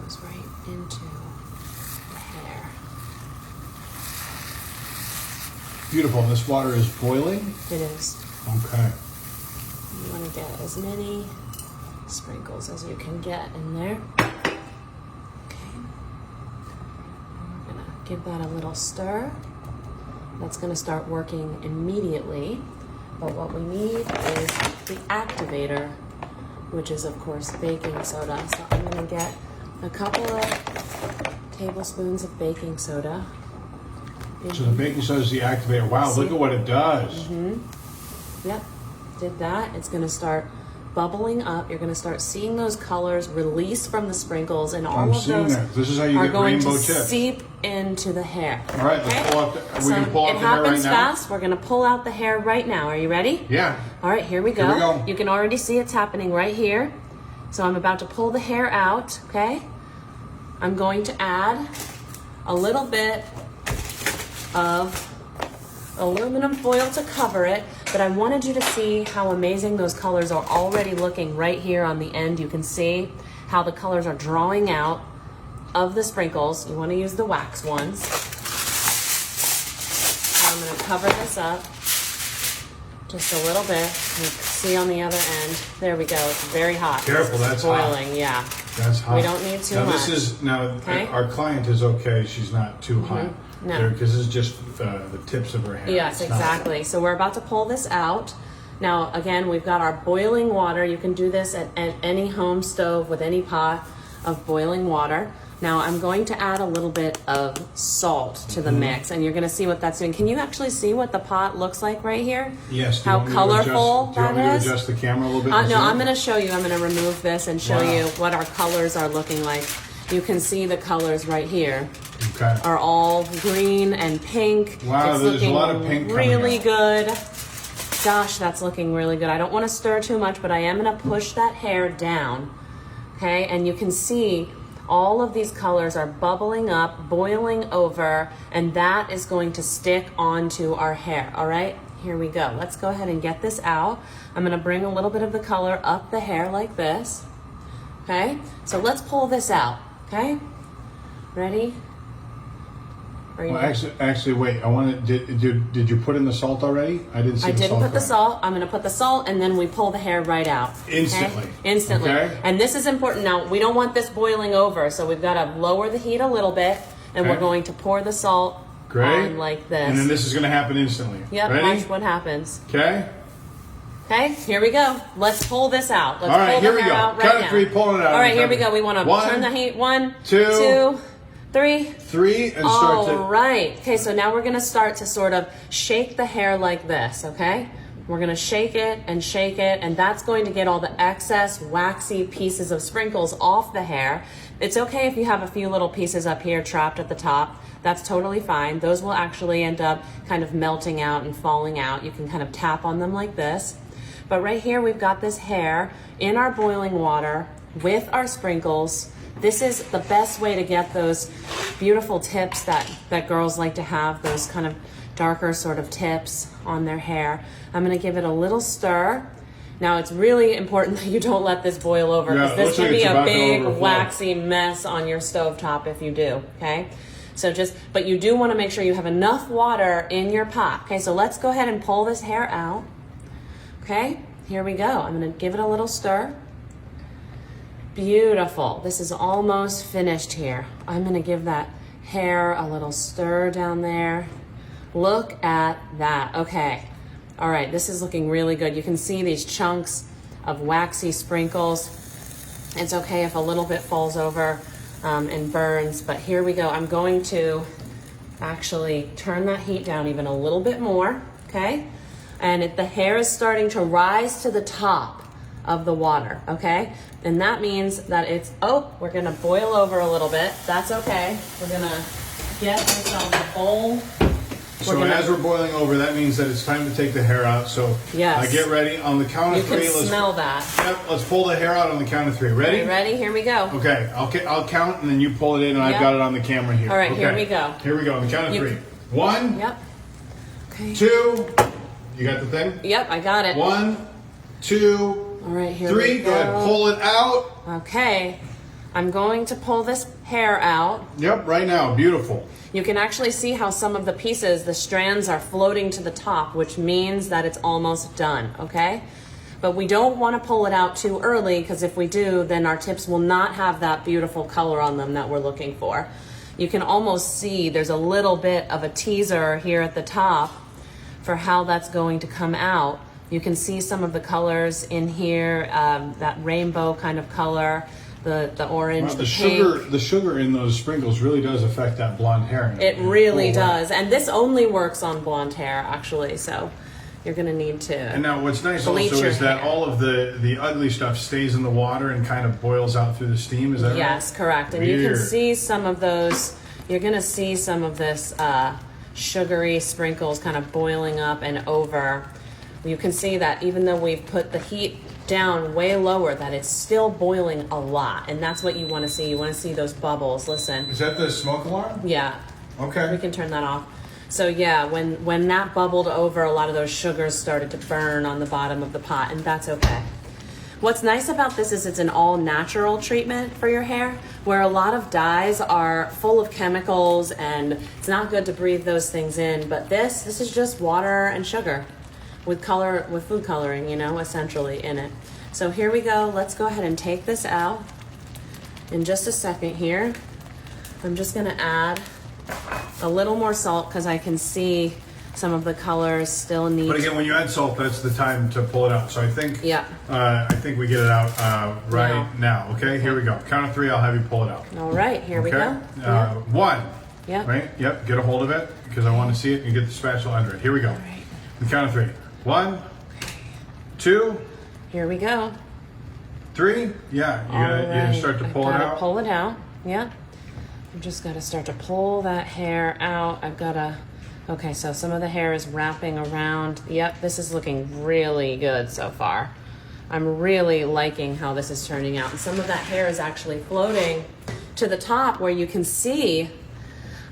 goes right into the hair. Beautiful. And this water is boiling? It is. Okay. You want to get as many sprinkles as you can get in there. Okay. We're going to give that a little stir. That's going to start working immediately. But what we need is the activator, which is, of course, baking soda. So I'm going to get a couple of tablespoons of baking soda. So the baking soda is the activator. Wow, look at what it does. Yep, did that. It's going to start bubbling up. You're going to start seeing those colors release from the sprinkles, and all of those This is how you are get going rainbow to tips. seep into the hair. All right, let's pull out we can pull out it the hair right happens now. fast. We're going to pull out the hair right now. Are you ready? Yeah. All right, here we go. Here we go. You can already see it's happening right here. So I'm about to pull the hair out, okay? I'm going to add a little bit of aluminum foil to cover it, but I wanted you to see how amazing those colors are already looking right here on the end. You can see how the colors are drawing out of the sprinkles. You want to use the wax ones. So I'm going to cover this up just a little bit. You can see on the other end. There we go. It's very hot. Careful, that's boiling. hot. Yeah. That's hot. We don't need too much. This is Okay. Our client is okay. She's not too hot. No. Because this is just the tips of her hair. Yes, It's not- exactly. So we're about to pull this out. Now, again, we've got our boiling water. You can do this at any home stove with any pot of boiling water. Now, I'm going to add a little bit of salt to the mix, and you're going to see what that's doing. Can you actually see what the pot looks like right here? Yes. How colorful do you want me that to is? adjust the camera a little bit? No, I'm going to show you. I'm going to remove this and show you what our colors are looking like. You can see the colors right here. Okay. Are all green and pink. Wow, it's there's looking a lot of pink coming really out. good. Gosh, that's looking really good. I don't want to stir too much, but I am going to push that hair down. Okay, and you can see all of these colors are bubbling up, boiling over, and that is going to stick onto our hair. All right, here we go. Let's go ahead and get this out. I'm going to bring a little bit of the color up the hair like this. Okay, so let's pull this out. Okay, ready? Well, actually, wait. I want to. Did you put in the salt already? I didn't see. I the didn't salt put the going. salt. I'm going to put the salt, and then we pull the hair right out. Instantly. Okay? Instantly. Okay. And this is important. Now, we don't want this boiling over, so we've got to lower the heat a little bit, and Okay. we're going to pour the salt on like this. And then this is going to happen instantly. Yep, Ready? watch what happens. Okay. Okay, here we go. Let's pull this out. Let's All right, pull here the we hair go. out right Count of now. three, pulling it out. All right, here we go. We want to One, turn the heat. 1, two, 2, 3. 3, and start to. All right. Okay, so now we're going to start to sort of shake the hair like this, okay? We're going to shake it, and that's going to get all the excess waxy pieces of sprinkles off the hair. It's okay if you have a few little pieces up here trapped at the top. That's totally fine. Those will actually end up kind of melting out and falling out. You can kind of tap on them like this. But right here, we've got this hair in our boiling water with our sprinkles. This is the best way to get those beautiful tips that girls like to have, those kind of darker sort of tips on their hair. I'm going to give it a little stir. Now, it's really important that you don't let this boil over, because this can be a big waxy mess on your stovetop if you do, okay? So but you do want to make sure you have enough water in your pot. Okay, so let's go ahead and pull this hair out. Okay, here we go. I'm going to give it a little stir. Beautiful. This is almost finished here. I'm going to give that hair a little stir down there. Look at that. Okay. All right, this is looking really good. You can see these chunks of waxy sprinkles. It's okay if a little bit falls over and burns, but here we go. I'm going to actually turn that heat down even a little bit more, okay? And the hair is starting to rise to the top of the water, okay? And that means that we're gonna boil over a little bit. That's okay. We're gonna get ourselves a bowl. So as we're boiling over, that means that it's time to take the hair out. So yes. Get ready on the count of 3. You can smell that. Yep, let's pull the hair out on the count of 3. Ready? Ready? Here we go. Okay, I'll count and then you pull it in, and I've got it on the camera here. All right, okay. here we go. Here we go on the count of 3. 1. Yep. Okay. 2. You got the thing? Yep, I got it. 1, 2. All right, here 3. we go. Go ahead, pull it out. Okay. I'm going to pull this hair out. Yep, right now, beautiful. You can actually see how some of the pieces, the strands are floating to the top, which means that it's almost done, okay? But we don't want to pull it out too early, because if we do, then our tips will not have that beautiful color on them that we're looking for. You can almost see there's a little bit of a teaser here at the top for how that's going to come out. You can see some of the colors in here, that rainbow kind of color, the orange, the pink. The sugar in those sprinkles really does affect that blonde hair. It really does. And this only works on blonde hair, actually, so you're gonna need to. And now what's nice also is that all of the ugly stuff stays in the water and kind of boils out through the steam, is that right? Yes, correct. And you can see some of those, you're gonna see some of this sugary sprinkles kind of boiling up and over. You can see that even though we've put the heat down way lower, that it's still boiling a lot. And that's what you wanna see. You wanna see those bubbles. Listen. Is that the smoke alarm? Yeah. Okay. We can turn that off. So yeah, when that bubbled over, a lot of those sugars started to burn on the bottom of the pot, and that's okay. What's nice about this is it's an all-natural treatment for your hair, where a lot of dyes are full of chemicals and it's not good to breathe those things in, but this is just water and sugar with food coloring, you know, essentially in it. So here we go. Let's go ahead and take this out. In just a second here, I'm just gonna add a little more salt because I can see some of the colors still need. But again, when you add salt, that's the time to pull it out. So I think, I think we get it out right now. Okay, here we go. Count of three. I'll have you pull it out. All right, here we go. One. Yeah. Right. Yep. Get a hold of it because I want to see it and get the spatula under it. Here we go. All right. The count of three. 1, 2. Here we go. 3. Yeah. You're gonna start to pull it out. Pull it out. Yeah. I'm just got to start to pull that hair out. I've got to. Okay, so some of the hair is wrapping around. Yep, this is looking really good so far. I'm really liking how this is turning out. And some of that hair is actually floating to the top where you can see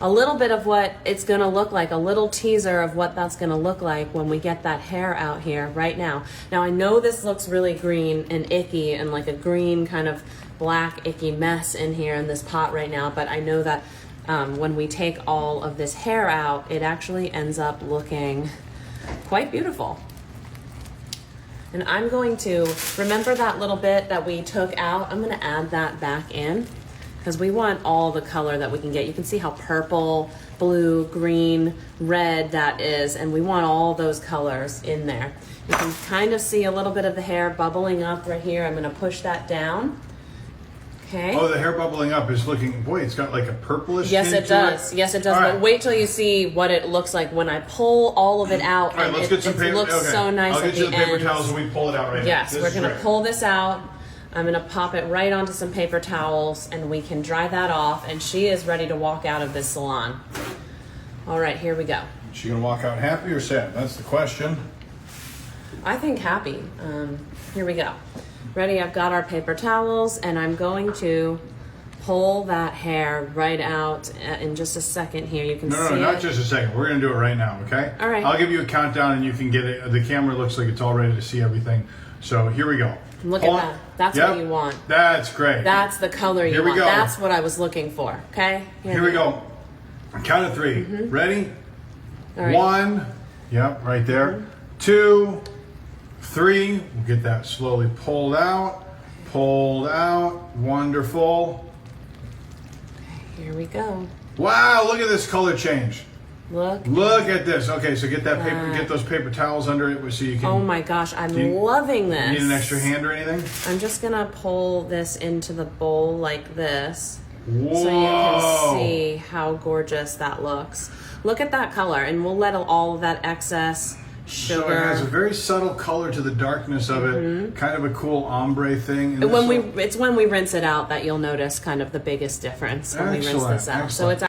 a little bit of what it's gonna look like, a little teaser of what that's gonna look like when we get that hair out here right now. Now I know this looks really green and icky and like a green kind of black icky mess in here in this pot right now, but I know that when we take all of this hair out, it actually ends up looking quite beautiful. And I'm going to, remember that little bit that we took out? I'm gonna add that back in because we want all the color that we can get. You can see how purple, blue, green, red that is, and we want all those colors in there. You can kind of see a little bit of the hair bubbling up right here. I'm gonna push that down. Okay. Oh, the hair bubbling up is looking, boy, it's got like a purplish Yes, tint it does. Yes, it does. All right. But wait till you see what it looks like when I pull all of it out. All right, let's get some paper. It looks so nice I'll at get you the paper end. towels and we pull it out right now. Yes, we're going to pull this out. I'm going to pop it right onto some paper towels and we can dry that off. And she is ready to walk out of this salon. All right, here we go. Is she going to walk out happy or sad? That's the question. I think happy. Here we go. Ready? I've got our paper towels and I'm going to pull that hair right out in just a second here. You can see No, not just a second. We're going to do it right now, okay? All right. I'll give you a countdown and you can get it. The camera looks like it's all ready to see everything. So here we go. Look at that. That's what you want. That's great. That's the color you want. Here we go. That's what I was looking for, okay? Here we go. Count of three. Ready? All right. 1. Yep, right there. 2, 3. We'll get that slowly pulled out. Pulled out. Wonderful. Here we go. Wow, look at this color change. Look at this. Okay, so get that paper, get those paper towels under it so you can. Oh my gosh, I'm loving this. Need an extra hand or anything? I'm just gonna pull this into the bowl like this. Whoa. So you can see how gorgeous that looks. Look at that color, and we'll let all of that excess sugar. So it has a very subtle color to the darkness of it, kind of a cool ombre thing. It's when we rinse it out that you'll notice kind of the biggest difference when we rinse this out. So it's